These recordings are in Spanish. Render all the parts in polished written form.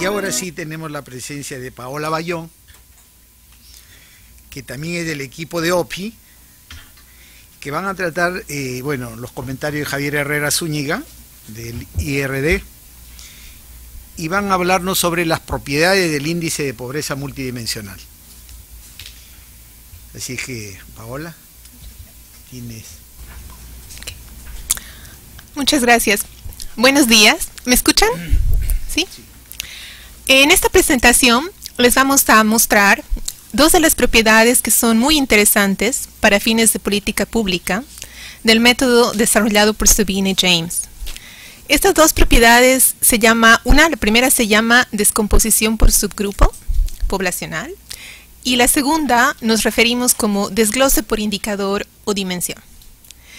Y ahora sí tenemos la presencia de Paola Bayón, que también es del equipo de OPI, que van a tratar, bueno, los comentarios de Javier Herrera Zúñiga, del IRD, y van a hablarnos sobre las propiedades del índice de pobreza multidimensional. Así que, Paola, tienes... Muchas gracias. Buenos días. ¿Me escuchan? ¿Sí? En esta presentación les vamos a mostrar dos de las propiedades que son muy interesantes para fines de política pública del método desarrollado por Sabine James. Estas dos propiedades la primera se llama descomposición por subgrupo poblacional y la segunda nos referimos como desglose por indicador o dimensión.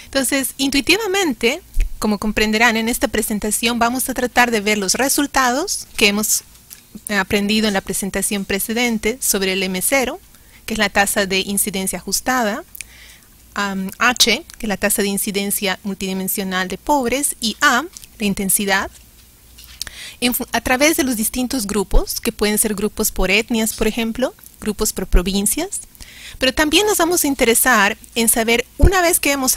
Entonces, intuitivamente, como comprenderán en esta presentación, vamos a tratar de ver los resultados que hemos aprendido en la presentación precedente sobre el M0, que es la tasa de incidencia ajustada, H, que es la tasa de incidencia multidimensional de pobres, y A, la intensidad, a través de los distintos grupos, que pueden ser grupos por etnias, por ejemplo, grupos por provincias, pero también nos vamos a interesar en saber, una vez que hemos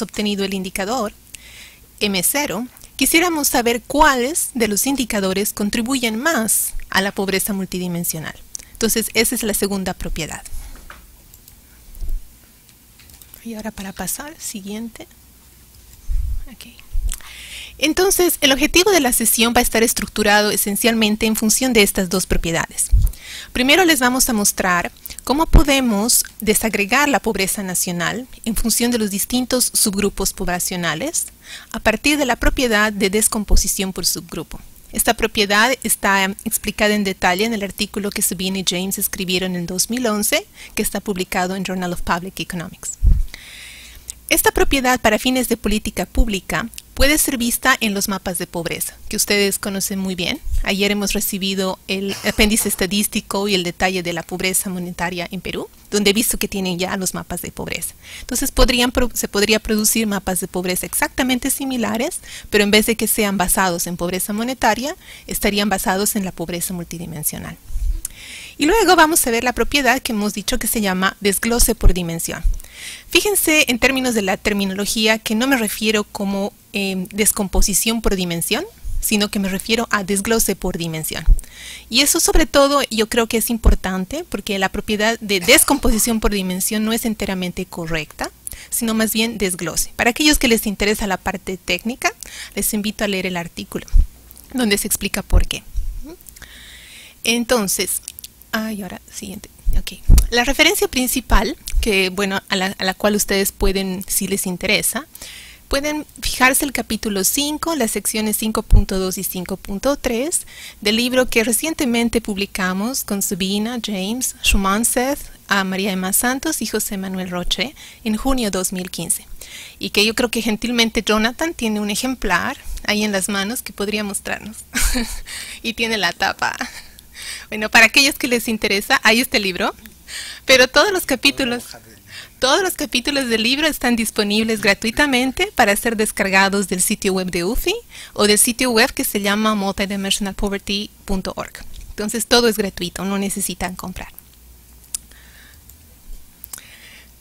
obtenido el indicador M0, quisiéramos saber cuáles de los indicadores contribuyen más a la pobreza multidimensional. Entonces, esa es la segunda propiedad. Y ahora para pasar, siguiente. Okay. Entonces, el objetivo de la sesión va a estar estructurado esencialmente en función de estas dos propiedades. Primero les vamos a mostrar cómo podemos desagregar la pobreza nacional en función de los distintos subgrupos poblacionales a partir de la propiedad de descomposición por subgrupo. Esta propiedad está explicada en detalle en el artículo que Sabine y James escribieron en 2011, que está publicado en Journal of Public Economics. Esta propiedad para fines de política pública puede ser vista en los mapas de pobreza, que ustedes conocen muy bien. Ayer hemos recibido el apéndice estadístico y el detalle de la pobreza monetaria en Perú, donde he visto que tienen ya los mapas de pobreza. Entonces se podría producir mapas de pobreza exactamente similares, pero en vez de que sean basados en pobreza monetaria, estarían basados en la pobreza multidimensional. Y luego vamos a ver la propiedad que hemos dicho que se llama desglose por dimensión. Fíjense en términos de la terminología que no me refiero como descomposición por dimensión, sino que me refiero a desglose por dimensión. Y eso sobre todo yo creo que es importante porque la propiedad de descomposición por dimensión no es enteramente correcta, sino más bien desglose. Para aquellos que les interesa la parte técnica, les invito a leer el artículo donde se explica por qué. Entonces, y ahora siguiente. Okay. La referencia principal, que bueno, a la cual ustedes pueden, si les interesa, pueden fijarse el capítulo 5, las secciones 5.2 y 5.3 del libro que recientemente publicamos con Sabine, James, Shuman Seth, a María Emma Santos y José Manuel Roche en junio de 2015. Y que yo creo que gentilmente Jonathan tiene un ejemplar ahí en las manos que podría mostrarnos. Y tiene la tapa. Bueno, para aquellos que les interesa, ahí está el libro, pero todos los capítulos del libro están disponibles gratuitamente para ser descargados del sitio web de UFI o del sitio web que se llama multidimensionalpoverty.org. Entonces todo es gratuito, no necesitan comprar.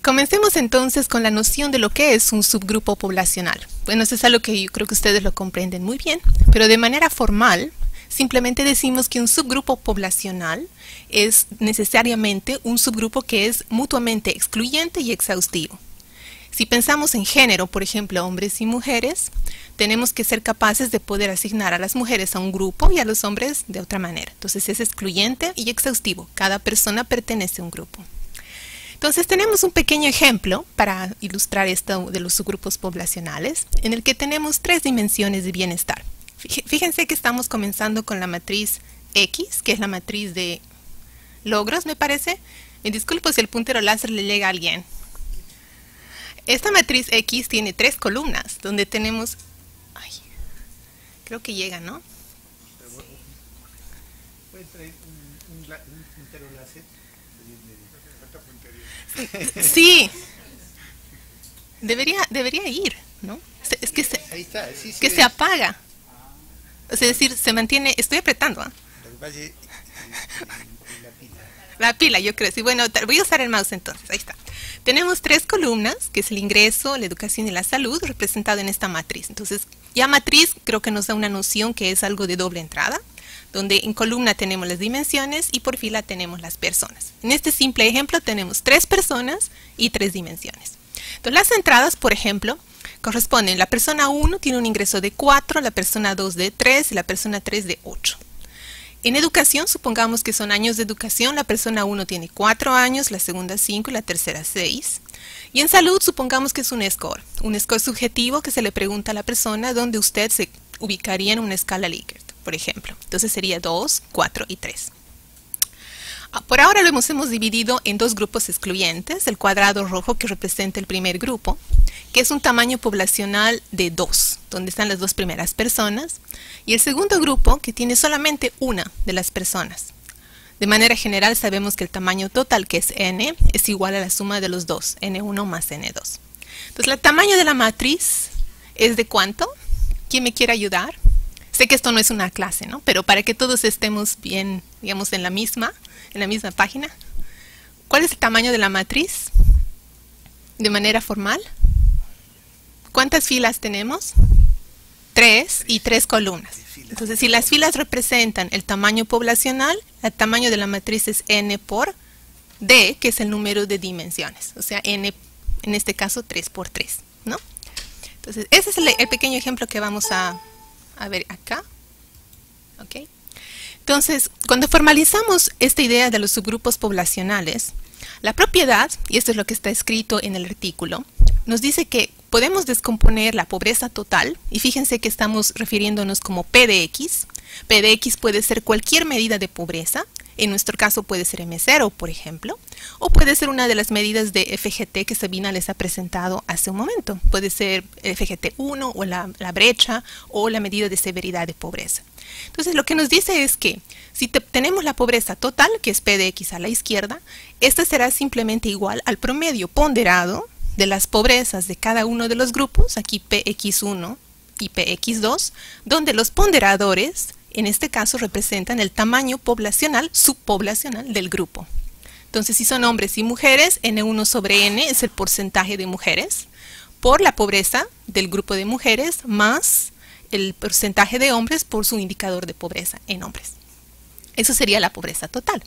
Comencemos entonces con la noción de lo que es un subgrupo poblacional. Bueno, eso es algo que yo creo que ustedes lo comprenden muy bien, pero de manera formal, simplemente decimos que un subgrupo poblacional es necesariamente un subgrupo que es mutuamente excluyente y exhaustivo. Si pensamos en género, por ejemplo, hombres y mujeres, tenemos que ser capaces de poder asignar a las mujeres a un grupo y a los hombres de otra manera. Entonces es excluyente y exhaustivo. Cada persona pertenece a un grupo. Entonces tenemos un pequeño ejemplo para ilustrar esto de los subgrupos poblacionales, en el que tenemos tres dimensiones de bienestar. Fíjense que estamos comenzando con la matriz X, que es la matriz de logros, me parece. Me disculpo si el puntero láser le llega a alguien. Esta matriz X tiene tres columnas, donde tenemos... creo que llega, ¿no? ¿Puede traer un puntero láser? Sí. Debería ir, ¿no? Es que Ahí está, sí, que se apaga. Es decir, se mantiene, estoy apretando. Lo que pasa es la pila. La pila, yo creo. Sí, bueno, voy a usar el mouse entonces. Ahí está. Tenemos 3 columnas, que es el ingreso, la educación y la salud, representado en esta matriz. Entonces, ya matriz creo que nos da una noción que es algo de doble entrada, donde en columna tenemos las dimensiones y por fila tenemos las personas. En este simple ejemplo tenemos 3 personas y 3 dimensiones. Entonces, las entradas, por ejemplo, corresponden. La persona 1 tiene un ingreso de 4, la persona 2 de 3 y la persona 3 de 8. En educación, supongamos que son años de educación, la persona 1 tiene 4 años, la segunda 5 y la tercera 6. Y en salud, supongamos que es un score subjetivo que se le pregunta a la persona dónde usted se ubicaría en una escala Likert, por ejemplo. Entonces sería 2, 4 y 3. Por ahora lo hemos dividido en 2 grupos excluyentes, el cuadrado rojo que representa el primer grupo, que es un tamaño poblacional de 2, donde están las 2 primeras personas, y el segundo grupo que tiene solamente una de las personas. De manera general sabemos que el tamaño total, que es n, es igual a la suma de los dos, n1 más n2. Entonces, el tamaño de la matriz es ¿de cuánto? ¿Quién me quiere ayudar? Sé que esto no es una clase, ¿no? Pero para que todos estemos bien, digamos, en la misma página. ¿Cuál es el tamaño de la matriz? De manera formal. ¿Cuántas filas tenemos? 3 y 3 columnas. Entonces, si las filas representan el tamaño poblacional, el tamaño de la matriz es n por d, que es el número de dimensiones. O sea, n, en este caso, 3 por 3, ¿no? Entonces, ese es el pequeño ejemplo que vamos a ver acá. ¿Ok? Entonces, cuando formalizamos esta idea de los subgrupos poblacionales, la propiedad, y esto es lo que está escrito en el artículo, nos dice que podemos descomponer la pobreza total, y fíjense que estamos refiriéndonos como P de X. P de X puede ser cualquier medida de pobreza, en nuestro caso puede ser M0, por ejemplo, o puede ser una de las medidas de FGT que Sabina les ha presentado hace un momento. Puede ser FGT1 o la brecha o la medida de severidad de pobreza. Entonces, lo que nos dice es que si tenemos la pobreza total, que es P de X a la izquierda, esta será simplemente igual al promedio ponderado de las pobrezas de cada uno de los grupos, aquí PX1 y PX2, donde los ponderadores, en este caso, representan el tamaño poblacional, subpoblacional del grupo. Entonces, si son hombres y mujeres, N1 sobre N es el porcentaje de mujeres por la pobreza del grupo de mujeres más el porcentaje de hombres por su indicador de pobreza en hombres. Eso sería la pobreza total.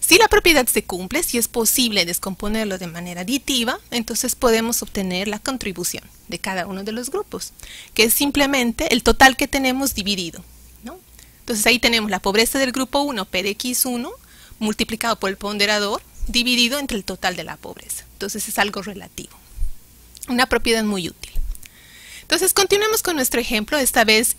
Si la propiedad se cumple, si es posible descomponerlo de manera aditiva, entonces podemos obtener la contribución de cada uno de los grupos, que es simplemente el total que tenemos dividido, ¿no? Entonces ahí tenemos la pobreza del grupo 1, P de X1, multiplicado por el ponderador, dividido entre el total de la pobreza. Entonces es algo relativo. Una propiedad muy útil. Entonces continuemos con nuestro ejemplo. Esta vez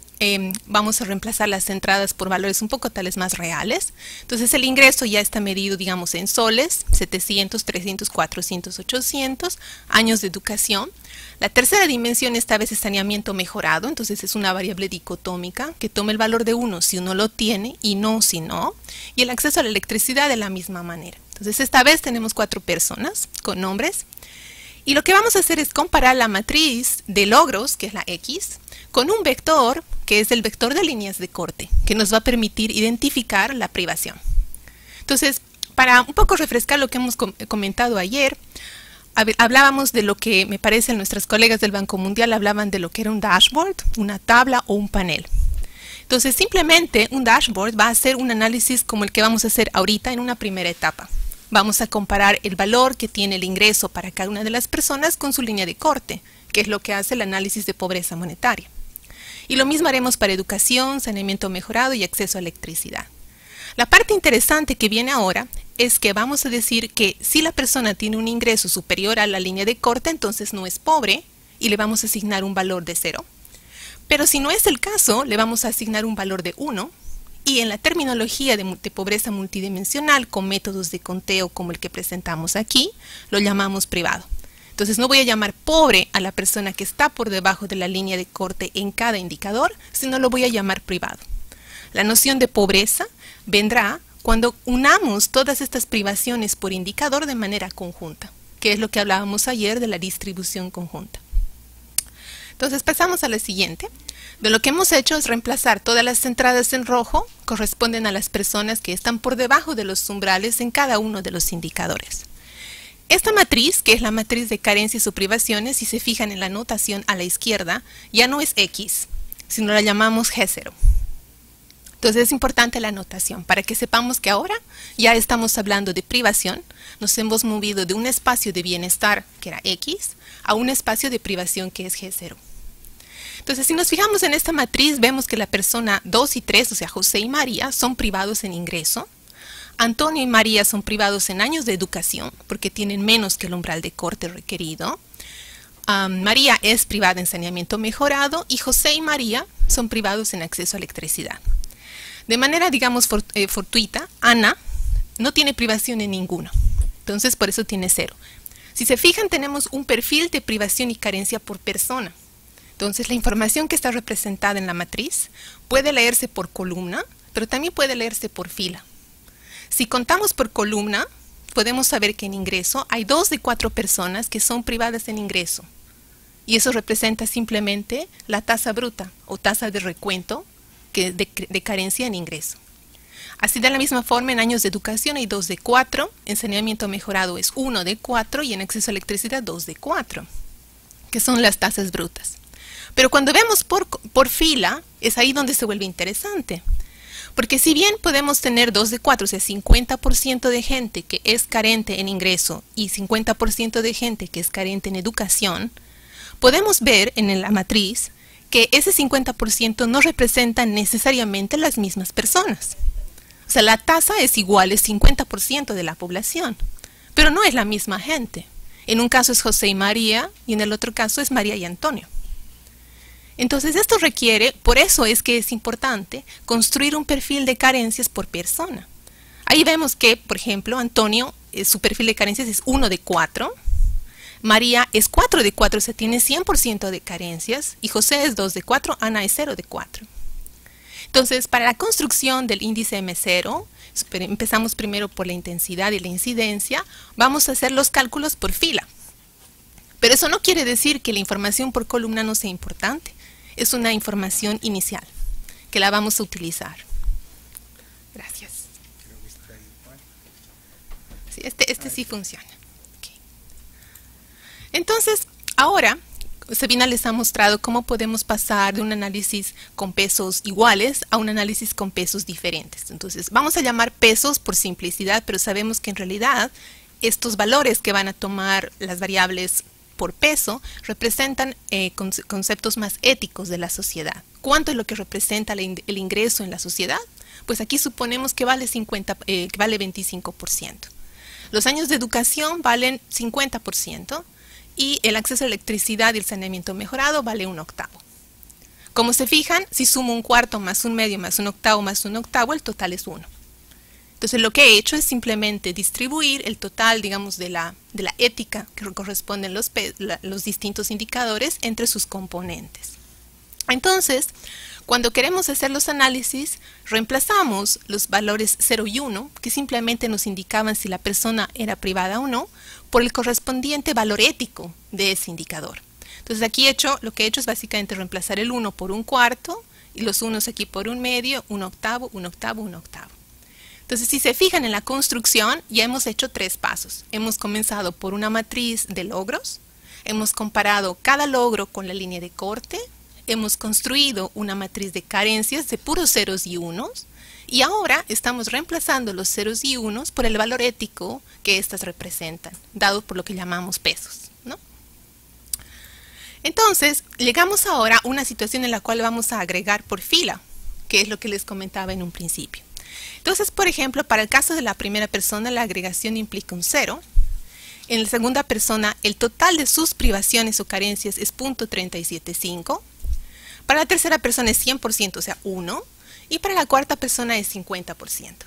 vamos a reemplazar las entradas por valores un poco tales más reales. Entonces el ingreso ya está medido, digamos, en soles, 700, 300, 400, 800, años de educación. La tercera dimensión esta vez es saneamiento mejorado, entonces es una variable dicotómica que toma el valor de 1 si uno lo tiene y no si no. Y el acceso a la electricidad de la misma manera. Entonces esta vez tenemos 4 personas con nombres. Y lo que vamos a hacer es comparar la matriz de logros, que es la X, con un vector, que es el vector de líneas de corte, que nos va a permitir identificar la privación. Entonces, para un poco refrescar lo que hemos comentado ayer, hablábamos de lo que, me parece, nuestras colegas del Banco Mundial hablaban de lo que era un dashboard, una tabla o un panel. Entonces, simplemente un dashboard va a hacer un análisis como el que vamos a hacer ahorita en una primera etapa. Vamos a comparar el valor que tiene el ingreso para cada una de las personas con su línea de corte, que es lo que hace el análisis de pobreza monetaria. Y lo mismo haremos para educación, saneamiento mejorado y acceso a electricidad. La parte interesante que viene ahora es que vamos a decir que si la persona tiene un ingreso superior a la línea de corte, entonces no es pobre y le vamos a asignar un valor de 0. Pero si no es el caso, le vamos a asignar un valor de 1. Y en la terminología de pobreza multidimensional, con métodos de conteo como el que presentamos aquí, lo llamamos privado. Entonces no voy a llamar pobre a la persona que está por debajo de la línea de corte en cada indicador, sino lo voy a llamar privado. La noción de pobreza vendrá cuando unamos todas estas privaciones por indicador de manera conjunta, que es lo que hablábamos ayer de la distribución conjunta. Entonces pasamos a la siguiente. De lo que hemos hecho es reemplazar todas las entradas en rojo, corresponden a las personas que están por debajo de los umbrales en cada uno de los indicadores. Esta matriz, que es la matriz de carencias o privaciones, si se fijan en la notación a la izquierda, ya no es X, sino la llamamos G0. Entonces es importante la notación para que sepamos que ahora ya estamos hablando de privación. Nos hemos movido de un espacio de bienestar, que era X, a un espacio de privación, que es G0. Entonces, si nos fijamos en esta matriz, vemos que la persona 2 y 3, o sea, José y María, son privados en ingreso. Antonio y María son privados en años de educación, porque tienen menos que el umbral de corte requerido. María es privada en saneamiento mejorado y José y María son privados en acceso a electricidad. De manera, digamos, fortuita, Ana no tiene privación en ninguno. Entonces, por eso tiene 0. Si se fijan, tenemos un perfil de privación y carencia por persona. Entonces, la información que está representada en la matriz puede leerse por columna, pero también puede leerse por fila. Si contamos por columna, podemos saber que en ingreso hay 2 de 4 personas que son privadas en ingreso. Y eso representa simplemente la tasa bruta o tasa de recuento de carencia en ingreso. Así, de la misma forma, en años de educación hay 2 de 4, en saneamiento mejorado es 1 de 4 y en acceso a electricidad 2 de 4, que son las tasas brutas. Pero cuando vemos por fila, es ahí donde se vuelve interesante. Porque si bien podemos tener 2 de 4, o sea, 50% de gente que es carente en ingreso y 50% de gente que es carente en educación, podemos ver en la matriz que ese 50% no representa necesariamente las mismas personas. O sea, la tasa es igual, es 50% de la población, pero no es la misma gente. En un caso es José y María y en el otro caso es María y Antonio. Entonces esto requiere, por eso es que es importante construir un perfil de carencias por persona. Ahí vemos que, por ejemplo, Antonio, su perfil de carencias es 1 de 4, María es 4 de 4, o sea, tiene 100% de carencias, y José es 2 de 4, Ana es 0 de 4. Entonces, para la construcción del índice M0, empezamos primero por la intensidad y la incidencia, vamos a hacer los cálculos por fila. Pero eso no quiere decir que la información por columna no sea importante. Es una información inicial que la vamos a utilizar. Gracias. Sí, este sí funciona. Okay. Entonces, ahora Sabina les ha mostrado cómo podemos pasar de un análisis con pesos iguales a un análisis con pesos diferentes. Entonces, vamos a llamar pesos por simplicidad, pero sabemos que en realidad estos valores que van a tomar las variables por peso representan conceptos más éticos de la sociedad. ¿Cuánto es lo que representa el ingreso en la sociedad? Pues aquí suponemos que vale 25%. Los años de educación valen 50% y el acceso a electricidad y el saneamiento mejorado vale 1/8. Como se fijan, si sumo 1/4 más 1/2 más 1/8 más 1/8, el total es 1. Entonces lo que he hecho es simplemente distribuir el total, digamos, de la ética que corresponden los distintos indicadores entre sus componentes. Entonces, cuando queremos hacer los análisis, reemplazamos los valores 0 y 1, que simplemente nos indicaban si la persona era privada o no, por el correspondiente valor ético de ese indicador. Entonces aquí lo que he hecho es básicamente reemplazar el 1 por 1/4 y los unos aquí por 1/2, 1/8, 1/8, 1/8. Entonces, si se fijan en la construcción, ya hemos hecho 3 pasos. Hemos comenzado por una matriz de logros, hemos comparado cada logro con la línea de corte, hemos construido una matriz de carencias de puros ceros y unos, y ahora estamos reemplazando los ceros y unos por el valor ético que éstas representan, dado por lo que llamamos pesos, ¿no? Entonces, llegamos ahora a una situación en la cual vamos a agregar por fila, que es lo que les comentaba en un principio. Entonces, por ejemplo, para el caso de la primera persona, la agregación implica un 0. En la segunda persona, el total de sus privaciones o carencias es 0.375. Para la tercera persona es 100%, o sea, 1. Y para la cuarta persona es 50%.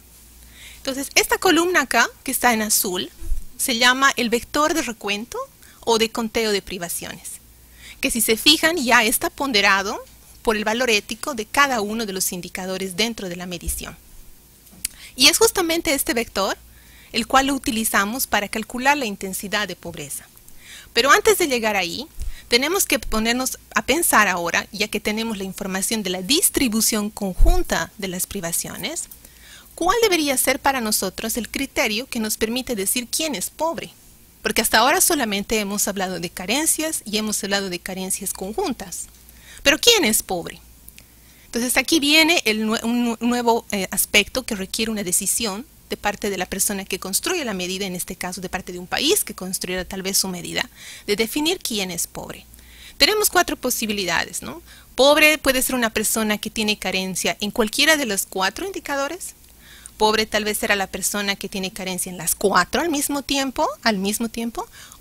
Entonces, esta columna acá, que está en azul, se llama el vector de recuento o de conteo de privaciones, que si se fijan ya está ponderado por el valor ético de cada uno de los indicadores dentro de la medición. Y es justamente este vector el cual lo utilizamos para calcular la intensidad de pobreza. Pero antes de llegar ahí, tenemos que ponernos a pensar ahora, ya que tenemos la información de la distribución conjunta de las privaciones, ¿cuál debería ser para nosotros el criterio que nos permite decir quién es pobre? Porque hasta ahora solamente hemos hablado de carencias y hemos hablado de carencias conjuntas. Pero ¿quién es pobre? Entonces aquí viene un nuevo aspecto que requiere una decisión de parte de la persona que construye la medida, en este caso de parte de un país que construyera tal vez su medida, de definir quién es pobre. Tenemos 4 posibilidades, ¿no? Pobre puede ser una persona que tiene carencia en cualquiera de los 4 indicadores. Pobre tal vez será la persona que tiene carencia en las 4 al mismo tiempo,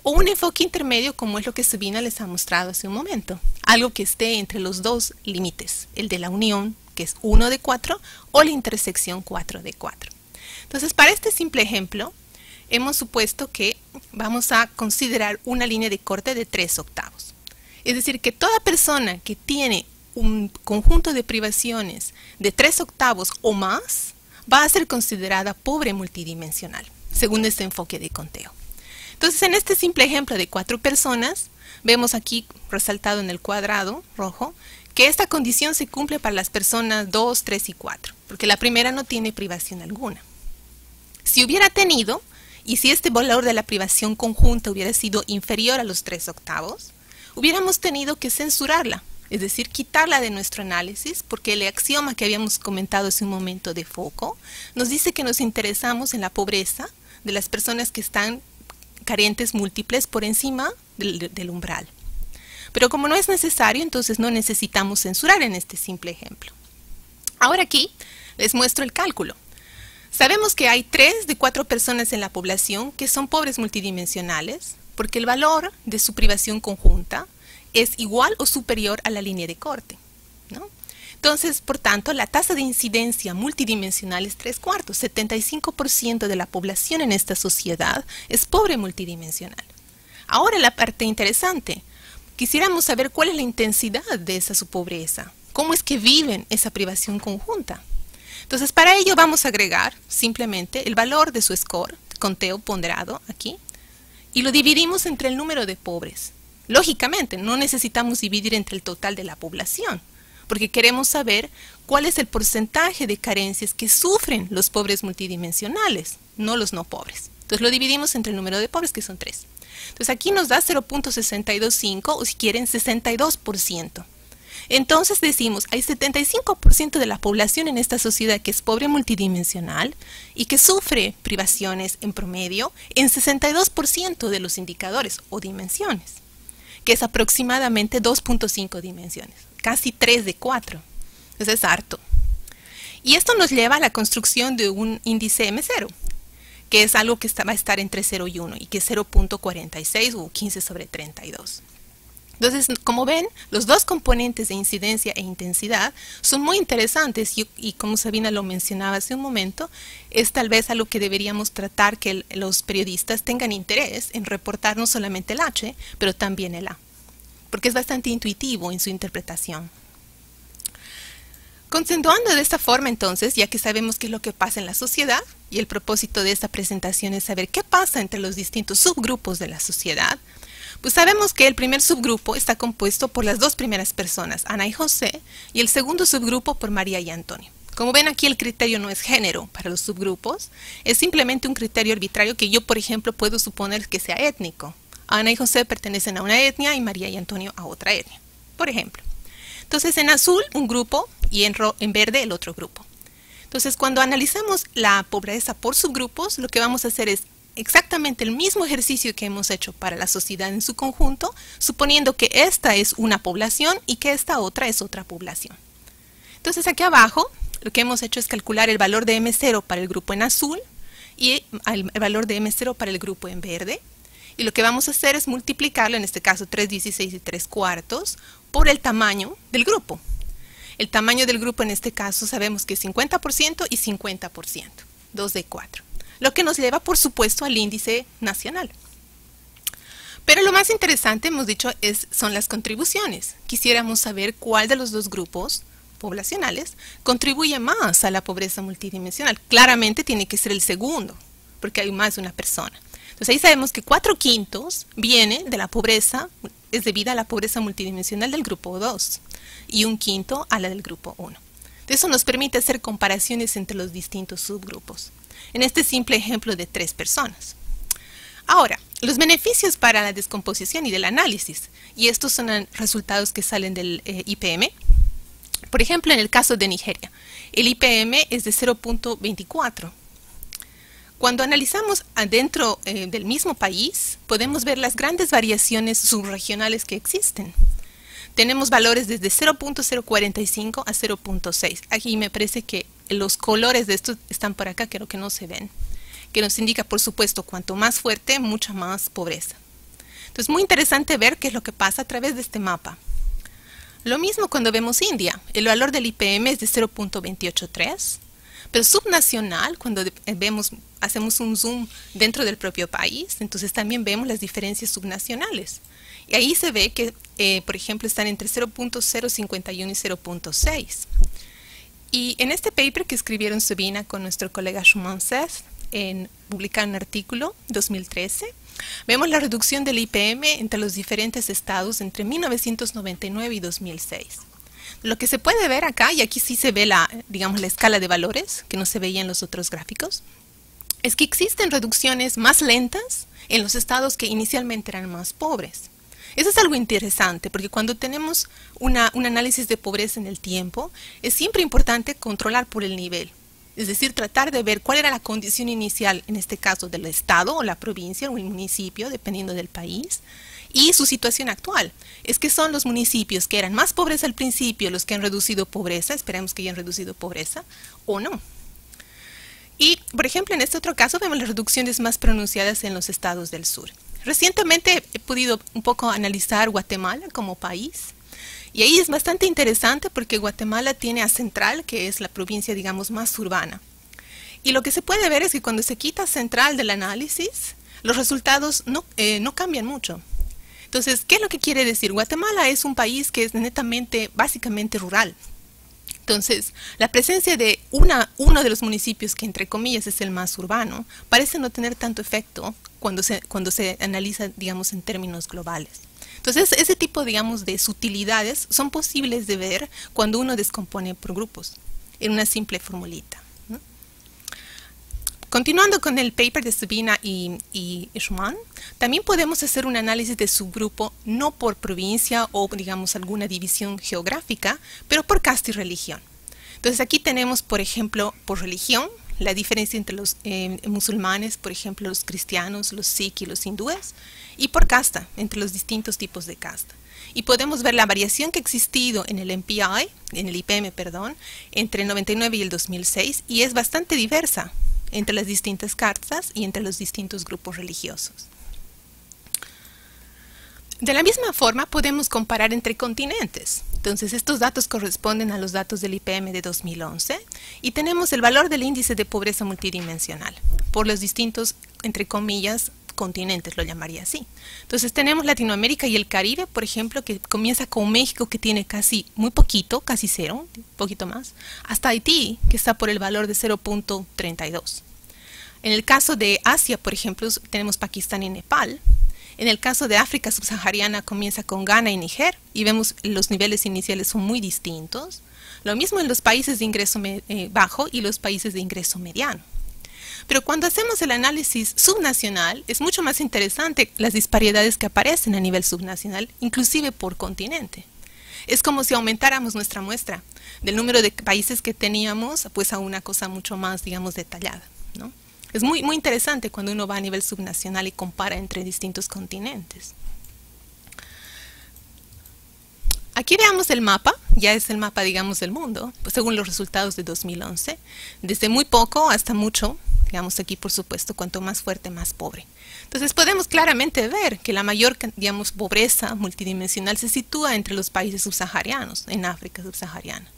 o un enfoque intermedio como es lo que Sabina les ha mostrado hace un momento. Algo que esté entre los 2 límites, el de la unión, que es 1 de 4, o la intersección 4 de 4. Entonces, para este simple ejemplo, hemos supuesto que vamos a considerar una línea de corte de 3/8. Es decir, que toda persona que tiene un conjunto de privaciones de 3/8 o más, va a ser considerada pobre multidimensional, según este enfoque de conteo. Entonces, en este simple ejemplo de 4 personas, vemos aquí resaltado en el cuadrado rojo, que esta condición se cumple para las personas 2, 3 y 4, porque la primera no tiene privación alguna. Si hubiera tenido, y si este valor de la privación conjunta hubiera sido inferior a los 3/8, hubiéramos tenido que censurarla, es decir, quitarla de nuestro análisis, porque el axioma que habíamos comentado hace un momento de foco nos dice que nos interesamos en la pobreza de las personas que están carentes múltiples por encima del umbral. Pero como no es necesario, entonces no necesitamos censurar en este simple ejemplo. Ahora aquí les muestro el cálculo. Sabemos que hay 3 de 4 personas en la población que son pobres multidimensionales, porque el valor de su privación conjunta es igual o superior a la línea de corte, ¿no? Entonces, por tanto, la tasa de incidencia multidimensional es 3/4. 75% de la población en esta sociedad es pobre multidimensional. Ahora la parte interesante. Quisiéramos saber cuál es la intensidad de esa su pobreza. ¿Cómo es que viven esa privación conjunta? Entonces, para ello vamos a agregar simplemente el valor de su score, conteo ponderado aquí, y lo dividimos entre el número de pobres. Lógicamente, no necesitamos dividir entre el total de la población, porque queremos saber cuál es el porcentaje de carencias que sufren los pobres multidimensionales, no los no pobres. Entonces lo dividimos entre el número de pobres, que son 3. Entonces aquí nos da 0.625, o si quieren 62%. Entonces decimos, hay 75% de la población en esta sociedad que es pobre multidimensional y que sufre privaciones en promedio en 62% de los indicadores o dimensiones, que es aproximadamente 2.5 dimensiones, casi 3 de 4. Entonces es harto. Y esto nos lleva a la construcción de un índice M0, que es algo que va a estar entre 0 y 1 y que es 0.46 o 15/32. Entonces, como ven, los 2 componentes de incidencia e intensidad son muy interesantes y como Sabina lo mencionaba hace un momento, es tal vez algo que deberíamos tratar que los periodistas tengan interés en reportar no solamente el H, pero también el A, porque es bastante intuitivo en su interpretación. Continuando de esta forma entonces, ya que sabemos qué es lo que pasa en la sociedad, y el propósito de esta presentación es saber qué pasa entre los distintos subgrupos de la sociedad, pues sabemos que el primer subgrupo está compuesto por las 2 primeras personas, Ana y José, y el segundo subgrupo por María y Antonio. Como ven aquí el criterio no es género para los subgrupos, es simplemente un criterio arbitrario que yo, por ejemplo, puedo suponer que sea étnico. Ana y José pertenecen a una etnia y María y Antonio a otra etnia, por ejemplo. Entonces en azul un grupo y en verde el otro grupo. Entonces cuando analizamos la pobreza por subgrupos, lo que vamos a hacer es exactamente el mismo ejercicio que hemos hecho para la sociedad en su conjunto, suponiendo que esta es una población y que esta otra es otra población. Entonces aquí abajo lo que hemos hecho es calcular el valor de M0 para el grupo en azul y el valor de M0 para el grupo en verde. Y lo que vamos a hacer es multiplicarlo, en este caso 3/16 y 3/4, por el tamaño del grupo. El tamaño del grupo en este caso sabemos que es 50% y 50%, 2 de 4. Lo que nos lleva, por supuesto, al índice nacional. Pero lo más interesante, hemos dicho, son las contribuciones. Quisiéramos saber cuál de los 2 grupos poblacionales contribuye más a la pobreza multidimensional. Claramente tiene que ser el segundo, porque hay más de una persona. Entonces ahí sabemos que 4/5 viene de la pobreza es debida a la pobreza multidimensional del grupo 2 y 1/5 a la del grupo 1. Eso nos permite hacer comparaciones entre los distintos subgrupos, en este simple ejemplo de 3 personas. Ahora, los beneficios para la descomposición y del análisis, y estos son resultados que salen del IPM. Por ejemplo, en el caso de Nigeria, el IPM es de 0.24. Cuando analizamos adentro del mismo país, podemos ver las grandes variaciones subregionales que existen. Tenemos valores desde 0.045 a 0.6. Aquí me parece que los colores de estos están por acá, creo que no se ven, que nos indica, por supuesto, cuanto más fuerte, mucha más pobreza. Entonces, muy interesante ver qué es lo que pasa a través de este mapa. Lo mismo cuando vemos India. El valor del IPM es de 0.283, pero subnacional, cuando hacemos un zoom dentro del propio país, entonces también vemos las diferencias subnacionales. Y ahí se ve que, por ejemplo, están entre 0.051 y 0.6. Y en este paper que escribieron Sabina con nuestro colega Shuman Seth, publicaron un artículo 2013, vemos la reducción del IPM entre los diferentes estados entre 1999 y 2006. Lo que se puede ver acá, y aquí sí se ve la escala de valores, que no se veía en los otros gráficos, es que existen reducciones más lentas en los estados que inicialmente eran más pobres. Eso es algo interesante, porque cuando tenemos un análisis de pobreza en el tiempo, es siempre importante controlar por el nivel. Es decir, tratar de ver cuál era la condición inicial, en este caso del estado o la provincia o el municipio, dependiendo del país, y su situación actual. Es que son los municipios que eran más pobres al principio los que han reducido pobreza, esperemos que hayan reducido pobreza, o no. Y, por ejemplo, en este otro caso vemos las reducciones más pronunciadas en los estados del sur. Recientemente he podido un poco analizar Guatemala como país. Y ahí es bastante interesante porque Guatemala tiene a Central, que es la provincia, digamos, más urbana. Y lo que se puede ver es que cuando se quita Central del análisis, los resultados no cambian mucho. Entonces, ¿qué es lo que quiere decir? Guatemala es un país que es netamente, básicamente rural. Entonces, la presencia de uno de los municipios que, entre comillas, es el más urbano, parece no tener tanto efecto cuando se analiza, digamos, en términos globales. Entonces, ese tipo, digamos, de sutilidades son posibles de ver cuando uno descompone por grupos, en una simple formulita, ¿no? Continuando con el paper de Sabina y Shuman, también podemos hacer un análisis de subgrupo, no por provincia o, digamos, alguna división geográfica, pero por casta y religión. Entonces, aquí tenemos, por ejemplo, por religión, la diferencia entre los musulmanes, por ejemplo, los cristianos, los sikh y los hindúes, y por casta, entre los distintos tipos de casta. Y podemos ver la variación que ha existido en el IPM, entre el 99 y el 2006, y es bastante diversa entre las distintas castas y entre los distintos grupos religiosos. De la misma forma, podemos comparar entre continentes. Entonces, estos datos corresponden a los datos del IPM de 2011 y tenemos el valor del índice de pobreza multidimensional por los distintos, entre comillas, continentes, lo llamaría así. Entonces, tenemos Latinoamérica y el Caribe, por ejemplo, que comienza con México, que tiene casi muy poquito, casi cero, un poquito más, hasta Haití, que está por el valor de 0.32. En el caso de Asia, por ejemplo, tenemos Pakistán y Nepal. En el caso de África subsahariana comienza con Ghana y Níger y vemos los niveles iniciales son muy distintos. Lo mismo en los países de ingreso bajo y los países de ingreso mediano. Pero cuando hacemos el análisis subnacional es mucho más interesante las disparidades que aparecen a nivel subnacional, inclusive por continente. Es como si aumentáramos nuestra muestra del número de países que teníamos pues a una cosa mucho más, digamos, detallada, ¿no? Es muy interesante cuando uno va a nivel subnacional y compara entre distintos continentes. Aquí veamos el mapa, ya es el mapa, digamos, del mundo, pues según los resultados de 2011, desde muy poco hasta mucho, digamos aquí por supuesto, cuanto más fuerte, más pobre. Entonces podemos claramente ver que la mayor, digamos, pobreza multidimensional se sitúa entre los países subsaharianos, en África subsahariana.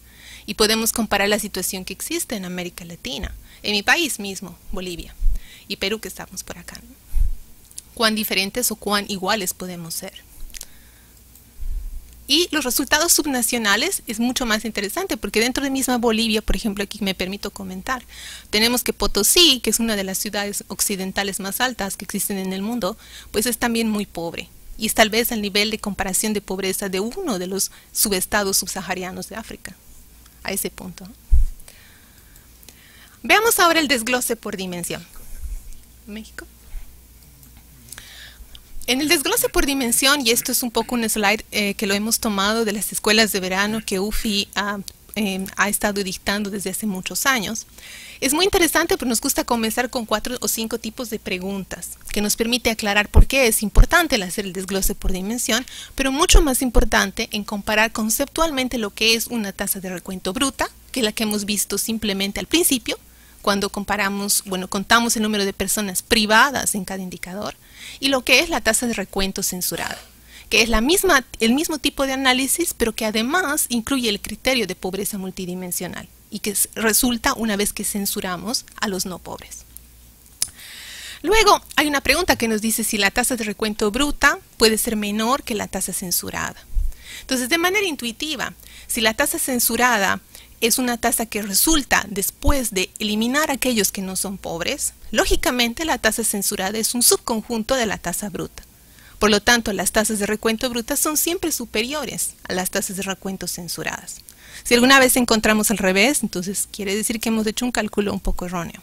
Y podemos comparar la situación que existe en América Latina, en mi país mismo, Bolivia, y Perú, que estamos por acá, ¿no? Cuán diferentes o cuán iguales podemos ser. Y los resultados subnacionales es mucho más interesante, porque dentro de misma Bolivia, por ejemplo, aquí me permito comentar, tenemos que Potosí, que es una de las ciudades occidentales más altas que existen en el mundo, pues es también muy pobre. y tal vez al nivel de comparación de pobreza de uno de los subestados subsaharianos de África, a ese punto. Veamos ahora el desglose por dimensión. México. En el desglose por dimensión, y esto es un poco un slide que lo hemos tomado de las escuelas de verano que UFI ha estado dictando desde hace muchos años. Es muy interesante, pero nos gusta comenzar con 4 o 5 tipos de preguntas que nos permite aclarar por qué es importante el hacer el desglose por dimensión, pero mucho más importante en comparar conceptualmente lo que es una tasa de recuento bruta, que es la que hemos visto simplemente al principio, cuando contamos el número de personas privadas en cada indicador, y lo que es la tasa de recuento censurada, que es el mismo tipo de análisis, pero que además incluye el criterio de pobreza multidimensional y que resulta una vez que censuramos a los no pobres. Luego hay una pregunta que nos dice si la tasa de recuento bruta puede ser menor que la tasa censurada. Entonces, de manera intuitiva, si la tasa censurada es una tasa que resulta después de eliminar a aquellos que no son pobres, lógicamente la tasa censurada es un subconjunto de la tasa bruta. Por lo tanto, las tasas de recuento brutas son siempre superiores a las tasas de recuento censuradas. Si alguna vez encontramos al revés, entonces quiere decir que hemos hecho un cálculo un poco erróneo.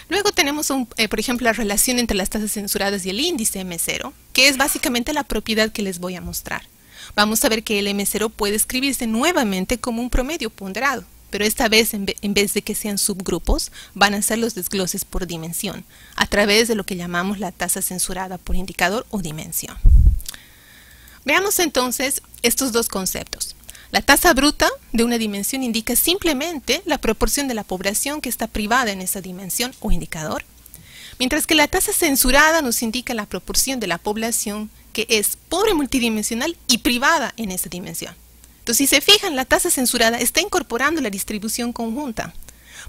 Luego tenemos, por ejemplo, la relación entre las tasas censuradas y el índice M0, que es básicamente la propiedad que les voy a mostrar. Vamos a ver que el M0 puede escribirse nuevamente como un promedio ponderado, pero esta vez en vez de que sean subgrupos, van a ser los desgloses por dimensión, a través de lo que llamamos la tasa censurada por indicador o dimensión. Veamos entonces estos dos conceptos. La tasa bruta de una dimensión indica simplemente la proporción de la población que está privada en esa dimensión o indicador, mientras que la tasa censurada nos indica la proporción de la población que es pobre multidimensional y privada en esa dimensión. Entonces, si se fijan, la tasa censurada está incorporando la distribución conjunta,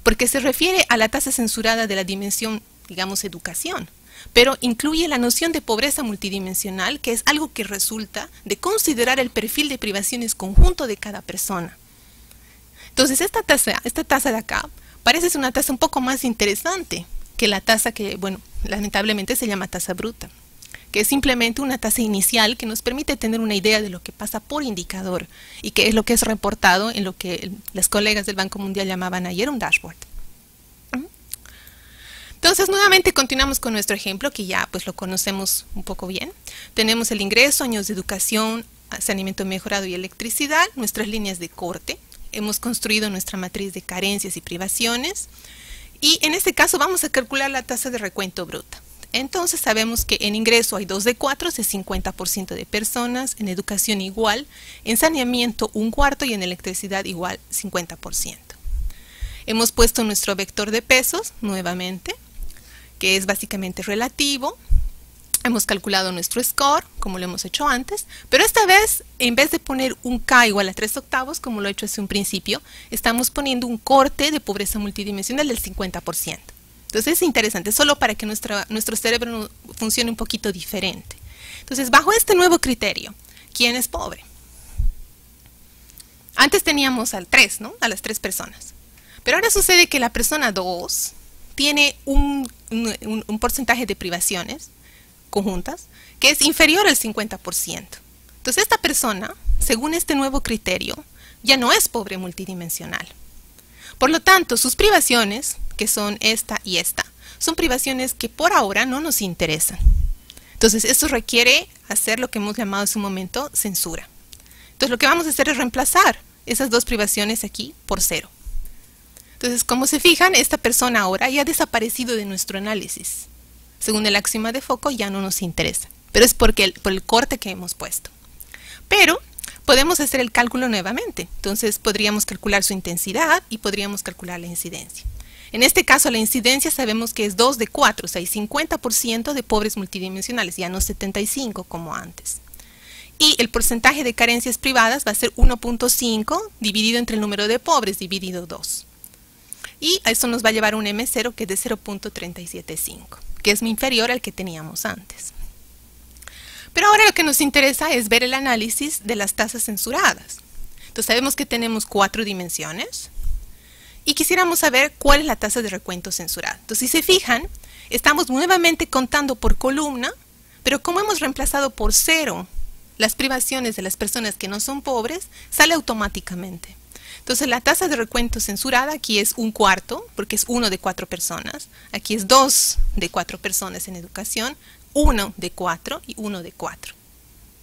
porque se refiere a la tasa censurada de la dimensión, digamos, educación, pero incluye la noción de pobreza multidimensional, que es algo que resulta de considerar el perfil de privaciones conjunto de cada persona. Entonces, esta tasa de acá parece ser una tasa un poco más interesante que la tasa que, bueno, lamentablemente se llama tasa bruta, que es simplemente una tasa inicial que nos permite tener una idea de lo que pasa por indicador y que es lo que es reportado en lo que las colegas del Banco Mundial llamaban ayer un dashboard. Entonces, nuevamente continuamos con nuestro ejemplo, que ya pues lo conocemos un poco bien. Tenemos el ingreso, años de educación, saneamiento mejorado y electricidad, nuestras líneas de corte. Hemos construido nuestra matriz de carencias y privaciones. Y en este caso vamos a calcular la tasa de recuento bruta. Entonces sabemos que en ingreso hay 2 de 4, es 50% de personas, en educación igual, en saneamiento 1/4 y en electricidad igual 50%. Hemos puesto nuestro vector de pesos nuevamente, que es básicamente relativo. Hemos calculado nuestro score, como lo hemos hecho antes, pero esta vez, en vez de poner un K igual a 3/8, como lo he hecho hace un principio, estamos poniendo un corte de pobreza multidimensional del 50%. Entonces es interesante, solo para que nuestro cerebro funcione un poquito diferente. Entonces, bajo este nuevo criterio, ¿quién es pobre? Antes teníamos al 3, ¿no? A las 3 personas. Pero ahora sucede que la persona 2 tiene un porcentaje de privaciones conjuntas que es inferior al 50%. Entonces, esta persona, según este nuevo criterio, ya no es pobre multidimensional. Por lo tanto, sus privaciones, que son esta y esta, son privaciones que por ahora no nos interesan. Entonces, esto requiere hacer lo que hemos llamado en su momento censura. Entonces, lo que vamos a hacer es reemplazar esas dos privaciones aquí por 0. Entonces, como se fijan, esta persona ahora ya ha desaparecido de nuestro análisis. Según el axioma de foco, ya no nos interesa. Pero es por el corte que hemos puesto. Pero podemos hacer el cálculo nuevamente. Entonces, podríamos calcular su intensidad y podríamos calcular la incidencia. En este caso, la incidencia sabemos que es 2 de 4, o sea, hay 50% de pobres multidimensionales, ya no 75 como antes. Y el porcentaje de carencias privadas va a ser 1.5 dividido entre el número de pobres, dividido 2. Y a eso nos va a llevar un M0 que es de 0.375, que es inferior al que teníamos antes. Pero ahora lo que nos interesa es ver el análisis de las tasas censuradas. Entonces sabemos que tenemos 4 dimensiones y quisiéramos saber cuál es la tasa de recuento censurada. Entonces, si se fijan, estamos nuevamente contando por columna, pero como hemos reemplazado por 0 las privaciones de las personas que no son pobres, sale automáticamente. Entonces la tasa de recuento censurada aquí es 1/4, porque es 1 de 4 personas. Aquí es 2 de 4 personas en educación, 1 de 4 y 1 de 4.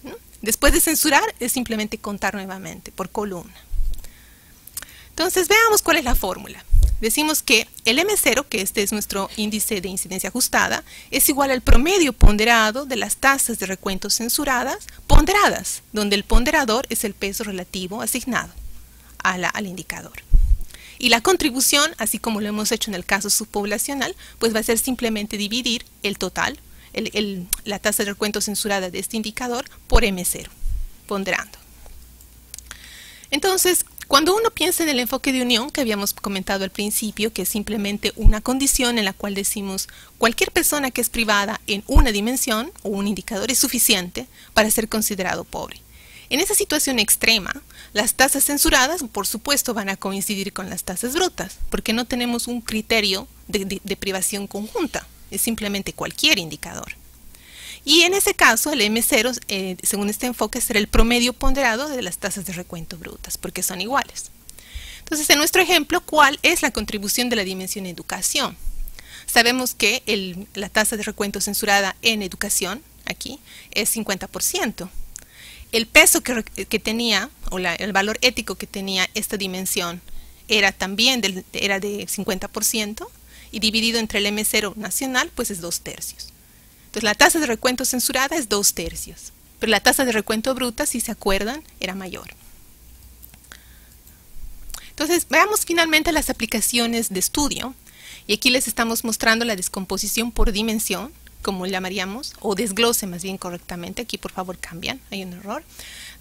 ¿No? Después de censurar es simplemente contar nuevamente por columna. Entonces veamos cuál es la fórmula. Decimos que el M0, que este es nuestro índice de incidencia ajustada, es igual al promedio ponderado de las tasas de recuento censuradas ponderadas, donde el ponderador es el peso relativo asignado al indicador. Y la contribución, así como lo hemos hecho en el caso subpoblacional, pues va a ser simplemente dividir el total, la tasa de recuento censurada de este indicador por M0, ponderando. Entonces, cuando uno piensa en el enfoque de unión que habíamos comentado al principio, que es simplemente una condición en la cual decimos cualquier persona que es privada en una dimensión o un indicador es suficiente para ser considerado pobre. En esa situación extrema, las tasas censuradas, por supuesto, van a coincidir con las tasas brutas, porque no tenemos un criterio de privación conjunta, es simplemente cualquier indicador. Y en ese caso, el M0, según este enfoque, será el promedio ponderado de las tasas de recuento brutas, porque son iguales. Entonces, en nuestro ejemplo, ¿cuál es la contribución de la dimensión educación? Sabemos que la tasa de recuento censurada en educación, aquí, es 50%. El peso que tenía, o el valor ético que tenía esta dimensión, era también de 50%, y dividido entre el M0 nacional, pues es 2/3. Entonces la tasa de recuento censurada es 2/3, pero la tasa de recuento bruta, si se acuerdan, era mayor. Entonces veamos finalmente las aplicaciones de estudio, y aquí les estamos mostrando la descomposición por dimensión, como llamaríamos, o desglose más bien correctamente, aquí por favor cambian, hay un error,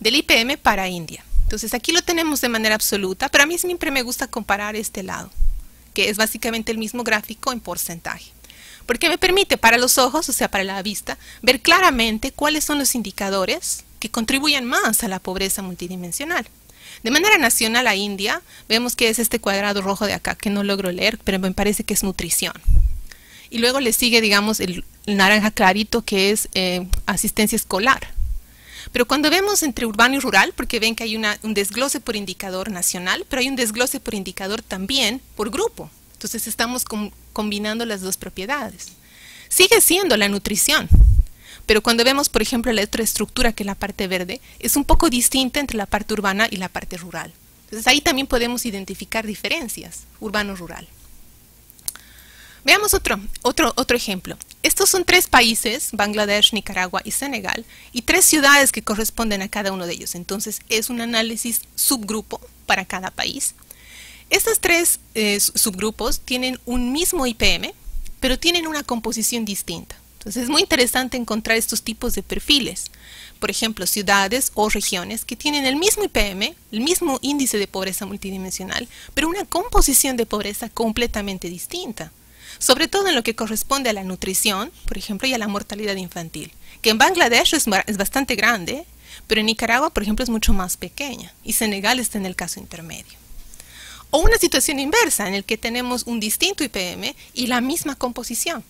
del IPM para India. Entonces aquí lo tenemos de manera absoluta, pero a mí siempre me gusta comparar este lado, que es básicamente el mismo gráfico en porcentaje. Porque me permite para los ojos, o sea, para la vista, ver claramente cuáles son los indicadores que contribuyen más a la pobreza multidimensional. De manera nacional a India, vemos que es este cuadrado rojo de acá, que no logro leer, pero me parece que es nutrición. Y luego le sigue, digamos, el naranja clarito, que es asistencia escolar. Pero cuando vemos entre urbano y rural, porque ven que hay un desglose por indicador nacional, pero hay un desglose por indicador también por grupo. Entonces estamos combinando las dos propiedades. Sigue siendo la nutrición, pero cuando vemos, por ejemplo, la otra estructura, que es la parte verde, es un poco distinta entre la parte urbana y la parte rural. Entonces ahí también podemos identificar diferencias, urbano-rural. Veamos otro ejemplo. Estos son 3 países, Bangladesh, Nicaragua y Senegal, y 3 ciudades que corresponden a cada uno de ellos. Entonces es un análisis subgrupo para cada país. Estos 3 subgrupos tienen un mismo IPM, pero tienen una composición distinta. Entonces es muy interesante encontrar estos tipos de perfiles. Por ejemplo, ciudades o regiones que tienen el mismo IPM, el mismo índice de pobreza multidimensional, pero una composición de pobreza completamente distinta. Sobre todo en lo que corresponde a la nutrición, por ejemplo, y a la mortalidad infantil, que en Bangladesh es bastante grande, pero en Nicaragua, por ejemplo, es mucho más pequeña, y Senegal está en el caso intermedio. O una situación inversa, en el que tenemos un distinto IPM y la misma composición.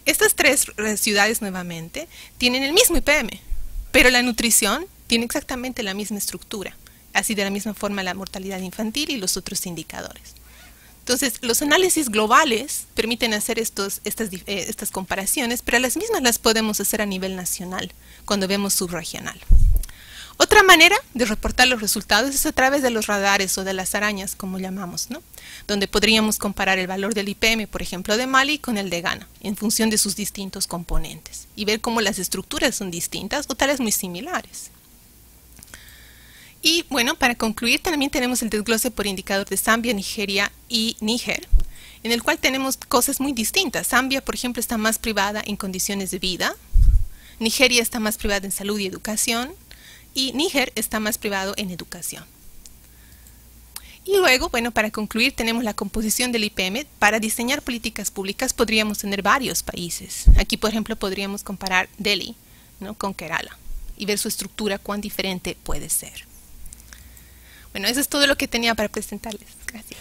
Estas 3 ciudades nuevamente tienen el mismo IPM, pero la nutrición tiene exactamente la misma estructura, así de la misma forma la mortalidad infantil y los otros indicadores. Entonces, los análisis globales permiten hacer estas comparaciones, pero las mismas las podemos hacer a nivel nacional, cuando vemos subregional. Otra manera de reportar los resultados es a través de los radares o de las arañas, como llamamos, ¿no? Donde podríamos comparar el valor del IPM, por ejemplo, de Mali con el de Ghana, en función de sus distintos componentes, y ver cómo las estructuras son distintas o tal vez muy similares. Y bueno, para concluir, también tenemos el desglose por indicador de Zambia, Nigeria y Níger, en el cual tenemos cosas muy distintas. Zambia, por ejemplo, está más privada en condiciones de vida, Nigeria está más privada en salud y educación, y Níger está más privado en educación. Y luego, bueno, para concluir, tenemos la composición del IPM. Para diseñar políticas públicas podríamos tener varios países. Aquí, por ejemplo, podríamos comparar Delhi, ¿no?, con Kerala y ver su estructura, cuán diferente puede ser. Bueno, eso es todo lo que tenía para presentarles. Gracias.